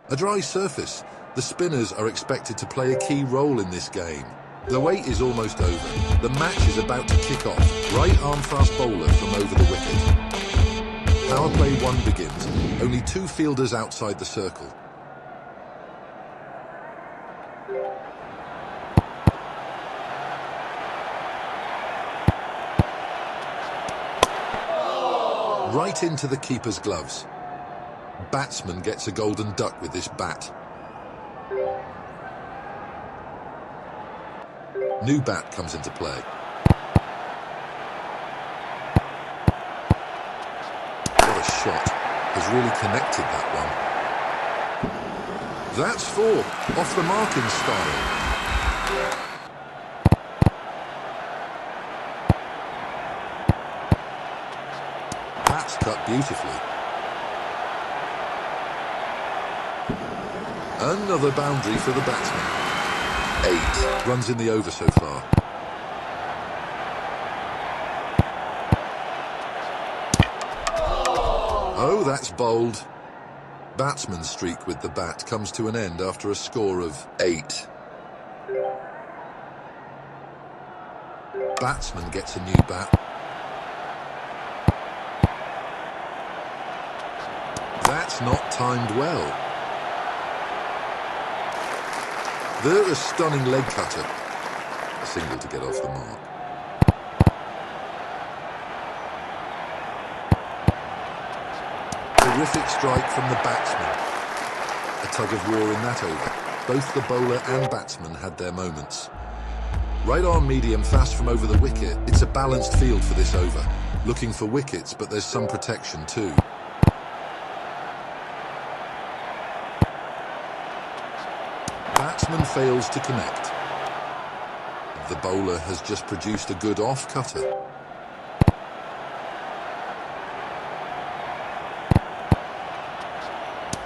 A dry surface. The spinners are expected to play a key role in this game. The wait is almost over. The match is about to kick off. Right arm fast bowler from over the wicket. Power play 1 begins. Only 2 fielders outside the circle. Right into the keeper's gloves. Batsman gets a golden duck with this bat. New bat comes into play. What a shot. Has really connected that one. That's 4. Off the mark in style. That's cut beautifully. Another boundary for the batsman. 8 runs in the over so far. Oh, that's bold. Batsman's streak with the bat comes to an end after a score of 8. Batsman gets a new bat. That's not timed well. They're a stunning leg cutter. A single to get off the mark. Terrific strike from the batsman. A tug of war in that over. Both the bowler and batsman had their moments. Right arm medium fast from over the wicket. It's a balanced field for this over. Looking for wickets, but there's some protection too. Batsman fails to connect. The bowler has just produced a good off-cutter.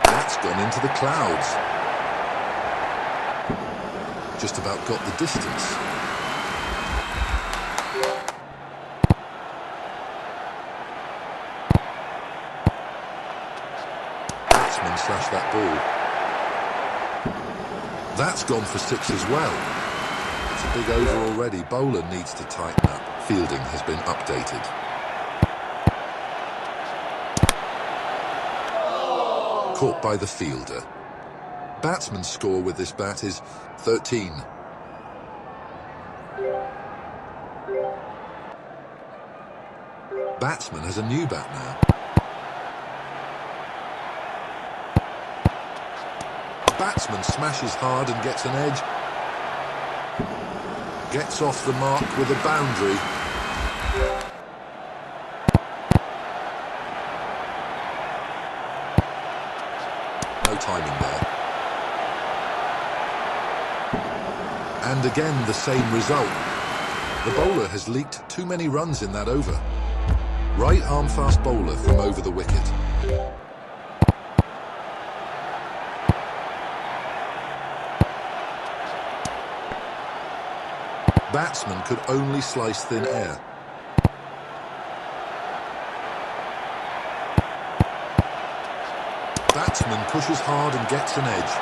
That's gone into the clouds. Just about got the distance. Batsman slashed that ball. That's gone for 6 as well. It's a big over already. Bowler needs to tighten up. Fielding has been updated. Caught by the fielder. Batsman's score with this bat is 13. Batsman has a new bat now. Batsman smashes hard and gets an edge. Gets off the mark with a boundary. No timing there. And again the same result. The bowler has leaked too many runs in that over. Right arm fast bowler from over the wicket. Batsman could only slice thin air. Batsman pushes hard and gets an edge.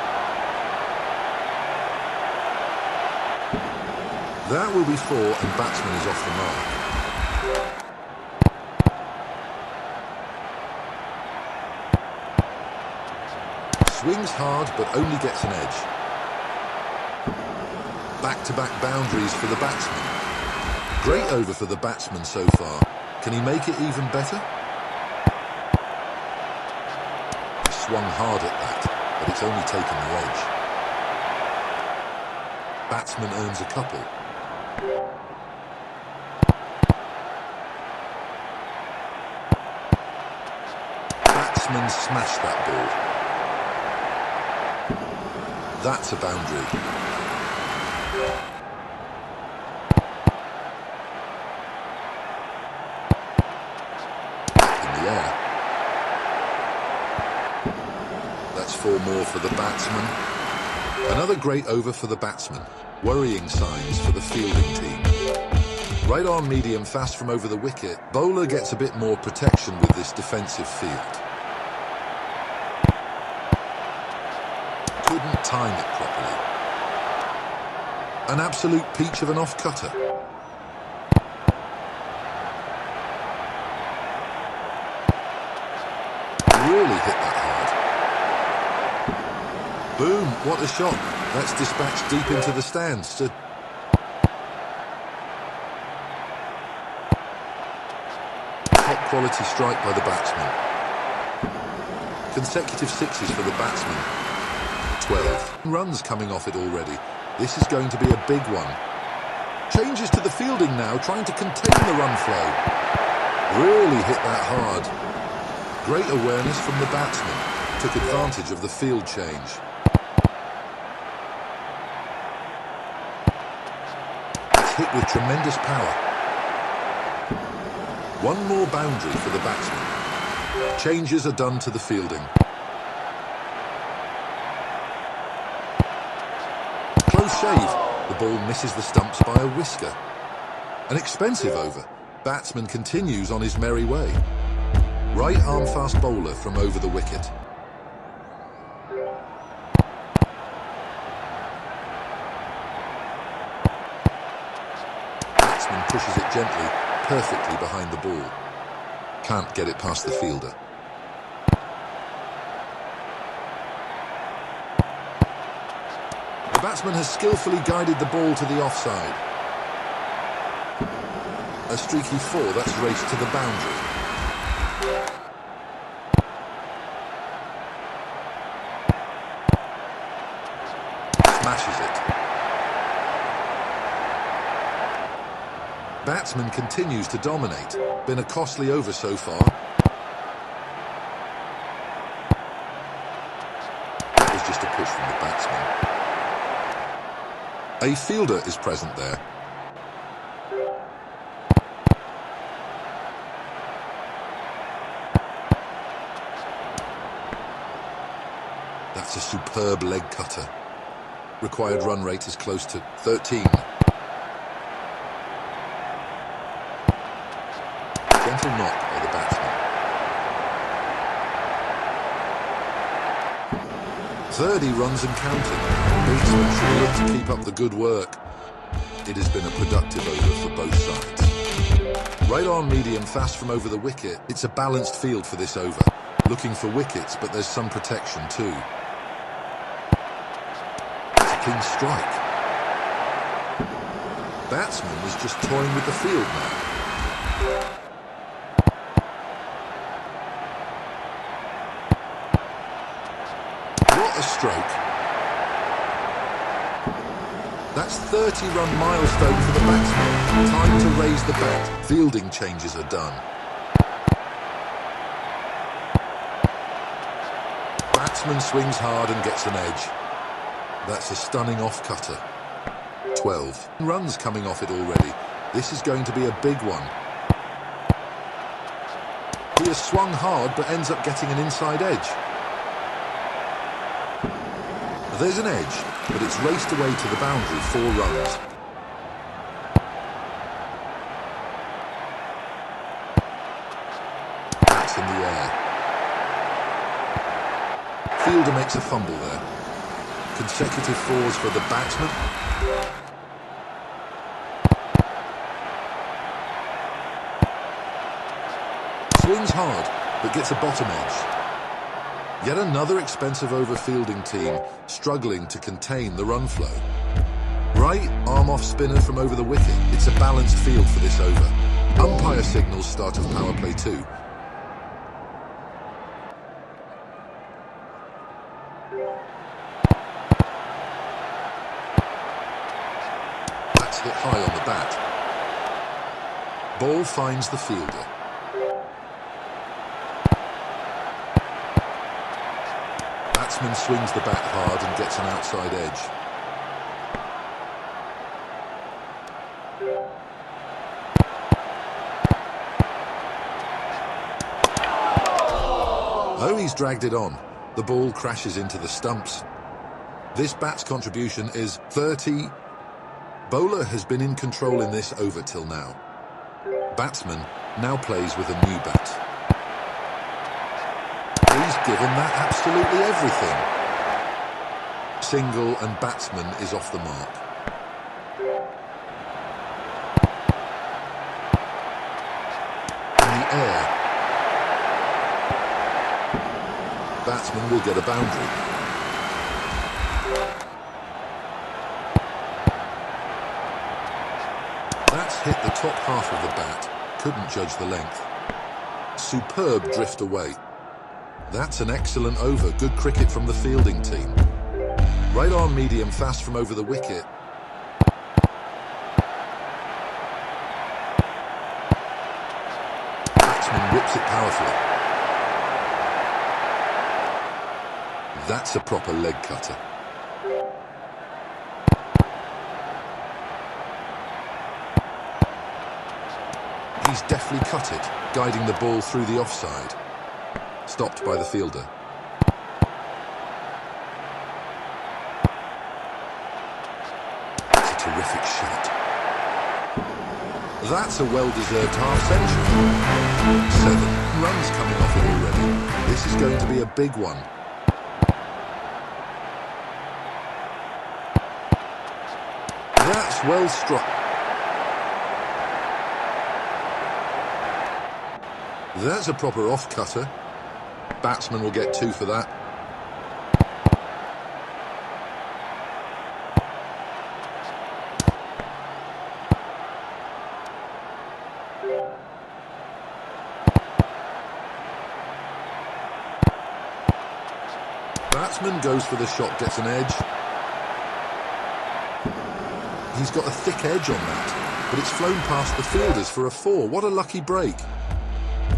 That will be 4 and batsman is off the mark. Swings hard but only gets an edge. Back-to-back boundaries for the batsman. Great over for the batsman so far. Can he make it even better? He swung hard at that, but it's only taken the edge. Batsman earns a couple. Batsman smashed that ball. That's a boundary. In the air. That's 4 more for the batsman. Another great over for the batsman. Worrying signs for the fielding team. Right arm medium fast from over the wicket. Bowler gets a bit more protection with this defensive field. time it properly. An absolute peach of an off-cutter. Really hit that hard. Boom, what a shot. That's dispatched deep into the stands. Top quality strike by the batsman. Consecutive sixes for the batsman. 12 runs coming off it already. This is going to be a big one. Changes to the fielding now, trying to contain the run flow. Really hit that hard. Great awareness from the batsman. Took advantage of the field change. It's hit with tremendous power. One more boundary for the batsman. Changes are done to the fielding. Close shave. The ball misses the stumps by a whisker. An expensive over. Batsman continues on his merry way. Right arm fast bowler from over the wicket. Batsman pushes it gently, perfectly behind the ball. Can't get it past the fielder. The batsman has skillfully guided the ball to the offside. A streaky 4, that's raced to the boundary. Smashes it. Batsman continues to dominate. Been a costly over so far. That was just a push from the batsman. A fielder is present there. That's a superb leg cutter. Required run rate is close to 13. Gentle knock by the batsman. 30 runs and counting. Batsman should look to keep up the good work. It has been a productive over for both sides. Right on medium fast from over the wicket. It's a balanced field for this over. Looking for wickets, but there's some protection too. It's a clean strike. Batsman is just toying with the field now. What a stroke. That's 30-run milestone for the batsman. Time to raise the bat. Fielding changes are done. Batsman swings hard and gets an edge. That's a stunning off-cutter. 12 runs coming off it already. This is going to be a big one. He has swung hard but ends up getting an inside edge. There's an edge, but it's raced away to the boundary, 4 runs. That's in the air. Fielder makes a fumble there. Consecutive 4s for the batsman. Swings hard, but gets a bottom edge. Yet another expensive over fielding team struggling to contain the run flow. Right arm off spinner from over the wicket. It's a balanced field for this over. Umpire signals start of power play 2. That's hit high on the bat. Ball finds the fielder. Batsman swings the bat hard and gets an outside edge. Oh, he's dragged it on. The ball crashes into the stumps. This bat's contribution is 30. Bowler has been in control in this over till now. Batsman now plays with a new bat. He's given that absolutely everything. Single and batsman is off the mark. In the air. Batsman will get a boundary. That's hit the top half of the bat. Couldn't judge the length. Superb drift away. That's an excellent over. Good cricket from the fielding team. Right arm medium fast from over the wicket. Batsman whips it powerfully. That's a proper leg cutter. He's deftly cut it, guiding the ball through the offside. Stopped by the fielder. That's a terrific shot. That's a well-deserved half-century. 7 runs coming off it already. This is going to be a big one. That's well struck. That's a proper off-cutter. Batsman will get 2 for that. Batsman goes for the shot, gets an edge. He's got a thick edge on that, but it's flown past the fielders for a 4. What a lucky break.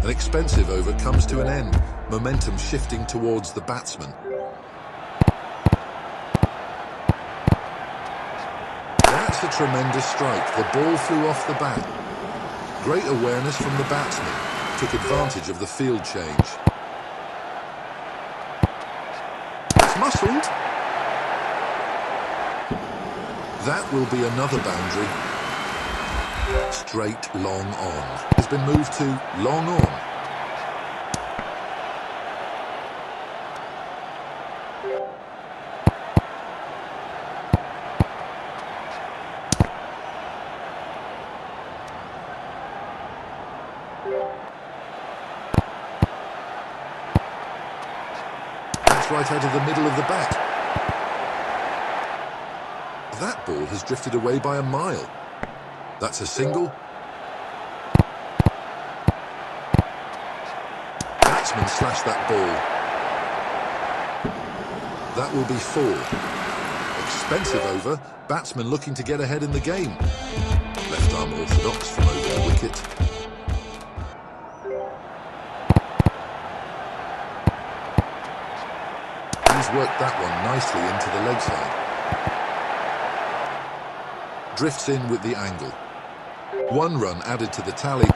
An expensive over comes to an end. Momentum shifting towards the batsman. That's a tremendous strike. The ball flew off the bat. Great awareness from the batsman. Took advantage of the field change. It's muscled. That will be another boundary. Straight long on. Has been moved to long on. That's right out of the middle of the bat. That ball has drifted away by a mile. That's a single. Batsman slashed that ball. That will be 4. Expensive over. Batsman looking to get ahead in the game. Left arm orthodox from over the wicket. He's worked that one nicely into the leg side. Drifts in with the angle. 1 run added to the tally.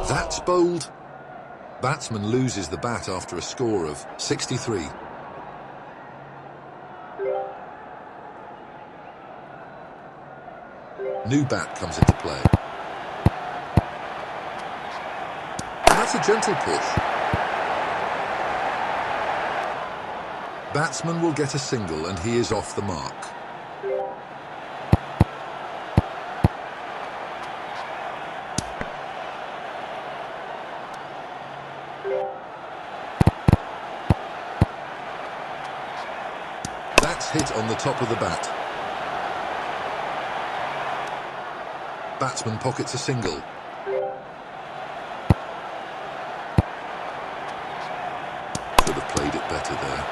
That's bowled. Batsman loses the bat after a score of 63. New bat comes into play. And that's a gentle push. Batsman will get a single and he is off the mark. That's hit on the top of the bat. Batsman pockets a single. Could have played it better there.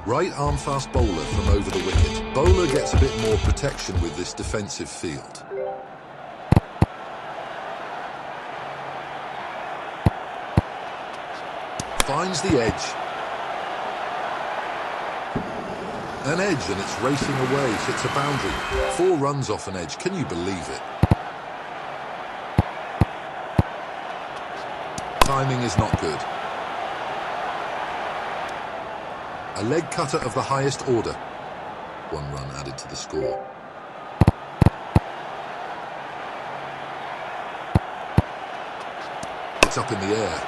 Right arm fast bowler from over the wicket. Bowler gets a bit more protection with this defensive field. Finds the edge. An edge and it's racing away. Hits a boundary. 4 runs off an edge. Can you believe it? Timing is not good. A leg cutter of the highest order. 1 run added to the score. It's up in the air.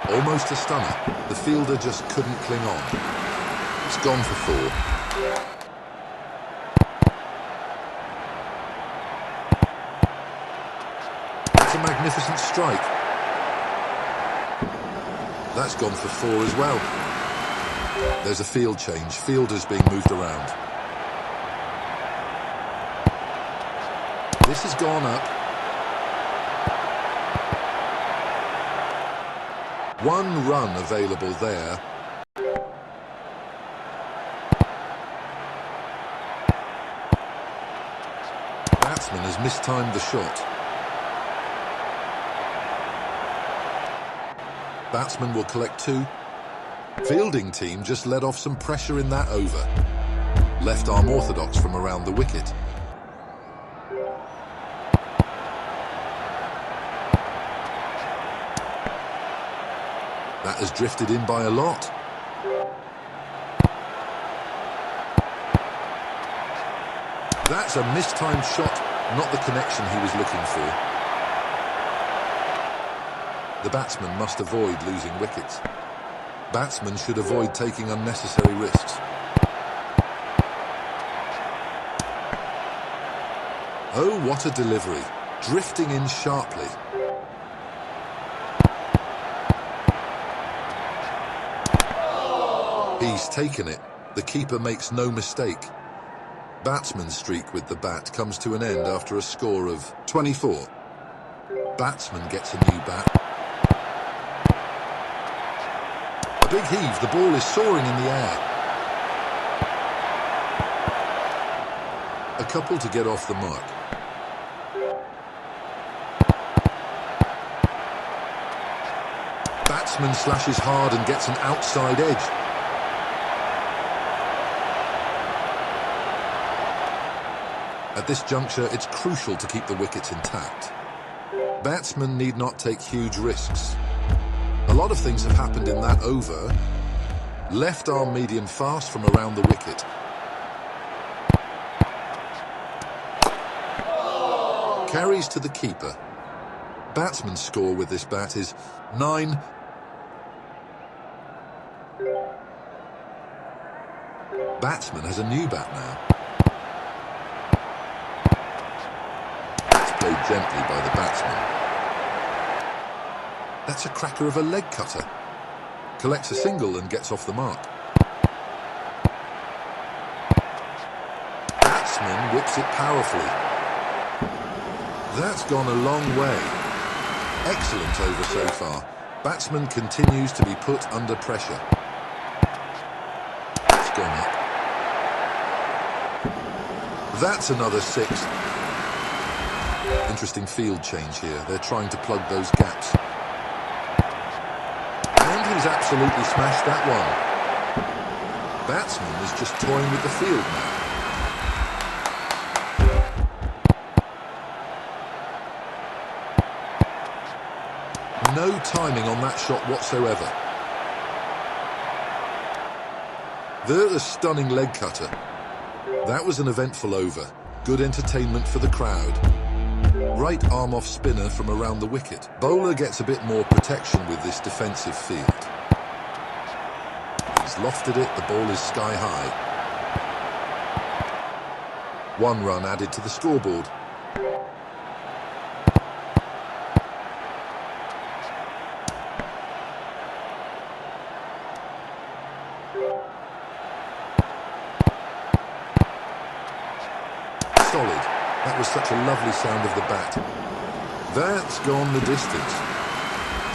Almost a stunner. The fielder just couldn't cling on. It's gone for 4. It's a magnificent strike. That's gone for 4 as well. There's a field change. Fielders being moved around. This has gone up. 1 run available there. Batsman has mistimed the shot. Batsman will collect 2. Fielding team just let off some pressure in that over. Left arm orthodox from around the wicket. That has drifted in by a lot. That's a mistimed shot, not the connection he was looking for. The batsman must avoid losing wickets. Batsmen should avoid taking unnecessary risks. Oh, what a delivery. Drifting in sharply. He's taken it. The keeper makes no mistake. Batsman's streak with the bat comes to an end after a score of 24. Batsman gets a new bat. A big heave. The ball is soaring in the air. A couple to get off the mark. Batsman slashes hard and gets an outside edge. At this juncture, it's crucial to keep the wickets intact. Batsmen need not take huge risks. A lot of things have happened in that over. Left arm medium fast from around the wicket. Carries to the keeper. Batsman's score with this bat is 9. Batsman has a new bat now. Played gently by the batsman. That's a cracker of a leg cutter. Collects a single and gets off the mark. Batsman whips it powerfully. That's gone a long way. Excellent over so far. Batsman continues to be put under pressure. It's gone up. That's another 6. Interesting field change here. They're trying to plug those gaps. And he's absolutely smashed that one. Batsman is just toying with the field now. No timing on that shot whatsoever. There's a stunning leg cutter. That was an eventful over. Good entertainment for the crowd. Right arm off spinner from around the wicket. Bowler gets a bit more protection with this defensive field. He's lofted it, the ball is sky high. 1 run added to the scoreboard. Solid. That was such a lovely sound of the bat. That's gone the distance.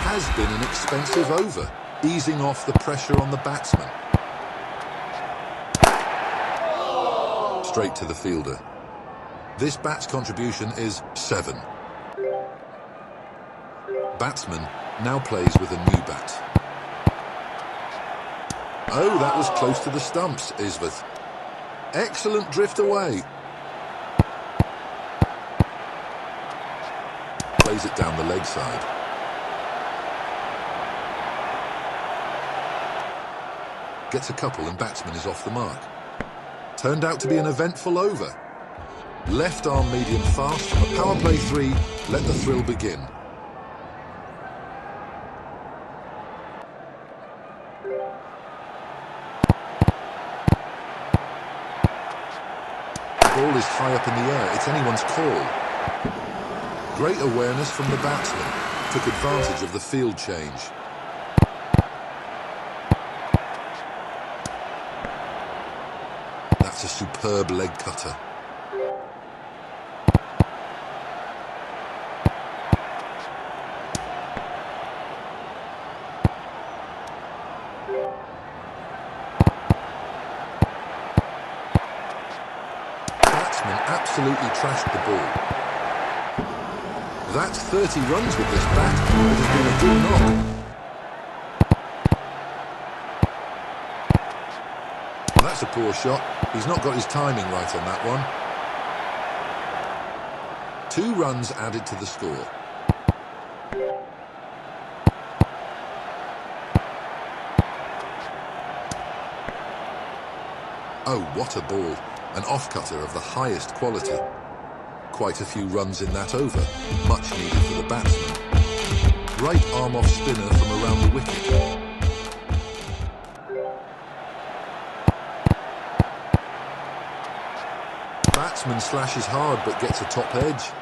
Has been an expensive over, easing off the pressure on the batsman. Straight to the fielder. This bat's contribution is 7. Batsman now plays with a new bat. Oh, that was close to the stumps, Isveth. Excellent drift away. Plays it down the leg side. Gets a couple and batsman is off the mark. Turned out to be an eventful over. Left arm medium fast from a power play 3. Let the thrill begin. The ball is high up in the air. It's anyone's call. Great awareness from the batsman. Took advantage of the field change. That's a superb leg cutter. Batsman absolutely trashed the ball. That's 30 runs with this bat. It has been a good knock. That's a poor shot. He's not got his timing right on that one. 2 runs added to the score. Oh, what a ball. An off-cutter of the highest quality. Quite a few runs in that over. Much needed for the batsman. Right arm off spinner from around the wicket. Batsman slashes hard but gets a top edge.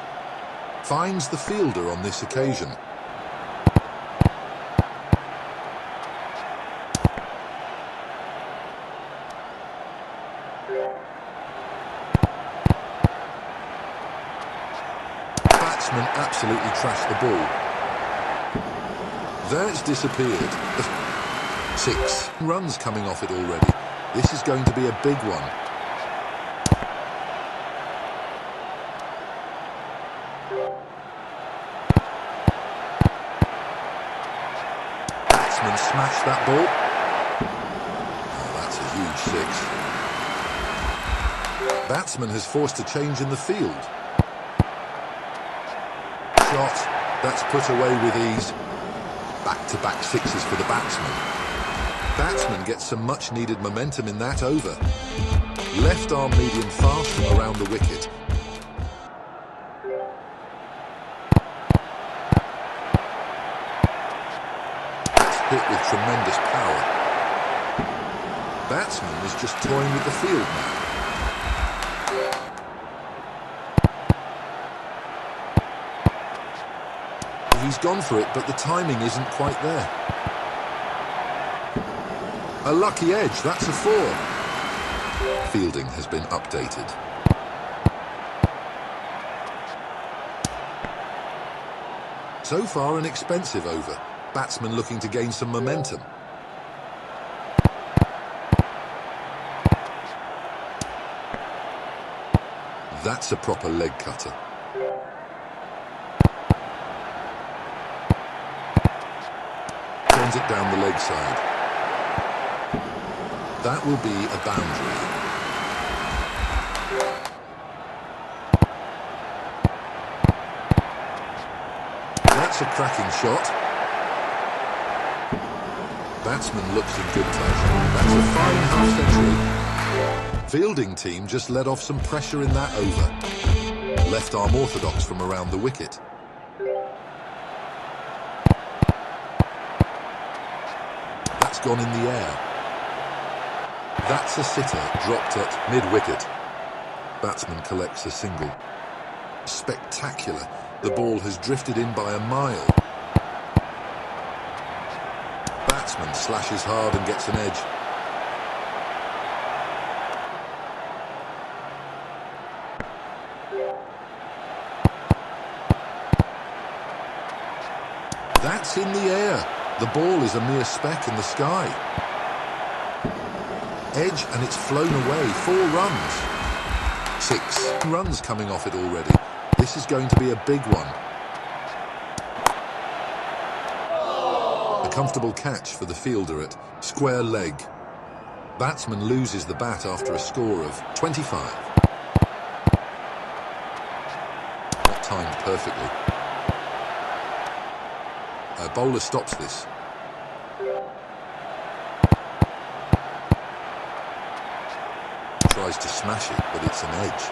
Finds the fielder on this occasion. Batsman absolutely trashed the ball. There it's disappeared. 6 runs coming off it already. This is going to be a big one. Batsman smashed that ball. Oh, that's a huge 6. Batsman has forced a change in the field. Shot. That's put away with ease. Back-to-back 6s for the batsman. Batsman gets some much-needed momentum in that over. Left arm medium fast from around the wicket. Hit with tremendous power. Batsman is just toying with the field now. He's gone for it, but the timing isn't quite there. A lucky edge, that's a 4. Fielding has been updated. So far, an expensive over. Batsman looking to gain some momentum. That's a proper leg cutter. Turns it down the leg side. That will be a boundary. That's a cracking shot. Batsman looks in good touch. That's a fine half-century. Fielding team just let off some pressure in that over. Left arm orthodox from around the wicket. That's gone in the air. That's a sitter dropped at mid-wicket. Batsman collects a single. Spectacular. The ball has drifted in by a mile. Batsman slashes hard and gets an edge. That's in the air. The ball is a mere speck in the sky. Edge and it's flown away. 4 runs. 6 runs coming off it already. This is going to be a big one. A comfortable catch for the fielder at square leg. Batsman loses the bat after a score of 25. Not timed perfectly. A bowler stops this. Tries to smash it, but it's an edge.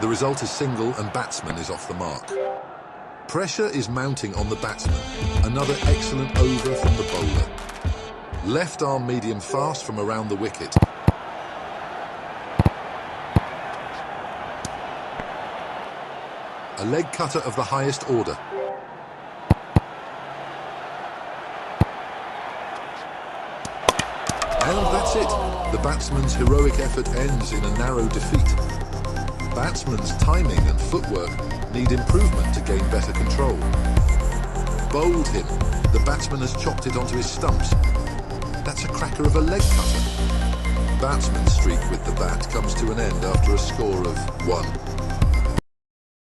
The result is single and batsman is off the mark. Pressure is mounting on the batsman. Another excellent over from the bowler. Left arm medium fast from around the wicket. A leg cutter of the highest order. And that's it. The batsman's heroic effort ends in a narrow defeat. Batsman's timing and footwork need improvement to gain better control. Bowled him. The batsman has chopped it onto his stumps. That's a cracker of a leg cutter. Batsman's streak with the bat comes to an end after a score of 1.